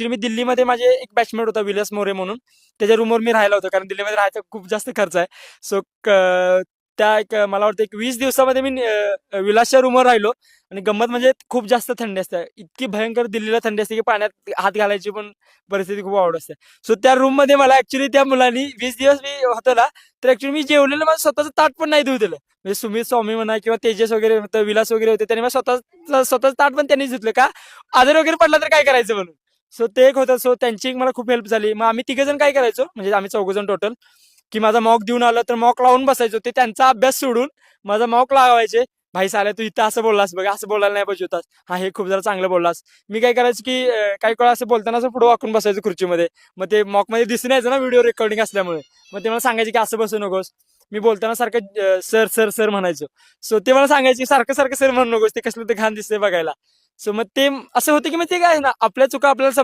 मी दिल्लीमध्ये माझे एक बॅचमेट होता विलास मोरे म्हणून. त्याच्या रूमवर मी राहिला होतो कारण दिल्लीमध्ये राहायचा खूप जास्त खर्च आहे. सो त्या एक मला वाटतं एक 20 दिवसामध्ये मी विलासच्या रूमवर राहिलो. आणि गंमत म्हणजे खूप जास्त थंडी असते. इतकी भयंकर दिल्लीला थंडी असते की पाण्यात हात घालायची पण परिस्थिती खूप अवघड असते. सो त्या रूममध्ये मला ऍक्च्युली त्या मुलांनी 20 दिवस मी होतो ना, तर ऍक्च्युली मी जेवलेलं माझं स्वतःचं ताट पण नाही धुऊ दिलं. म्हणजे सुमित स्वामी म्हणा किंवा तेजस वगैरे होतं, विलास वगैरे होते, त्यांनी मला स्वतःचं ताट पण त्यांनीच धुतलं का आजारी वगैरे पडला तर काय करायचं म्हणून. सो ते एक होतं. सो त्यांची एक मला खूप हेल्प झाली. मग आम्ही तिघेजण काय करायचो म्हणजे आम्ही चौघजण टोटल, की माझा मॉक देऊन आलं तर मॉक लावून बसायचो. ते त्यांचा अभ्यास सोडून माझा मॉक लावायचे. भाई साल्या तू इथं असं बोललास बघ, असं बोलायला नाही पाहिजे होतास. हा हे खूप जरा चांगलं बोललास. मी काय करायचं की काही वेळा असं बोलताना असं पुढे वाकून बसायचं खुर्चीमध्ये. मग ते मॉक मध्ये दिसून यायचं ना व्हिडिओ रेकॉर्डिंग असल्यामुळे. मग ते मला सांगायचे की असं बसू नकोस. मी बोलताना सारखं सर सर सर म्हणायचो. सो ते मला सांगायचे सारखं सारखं सर म्हणू नकोस, ते कसलं ते घाण दिसतंय बघायला. सो मग ते असं होतं की मग ते काय ना आपल्या चुका आपल्याला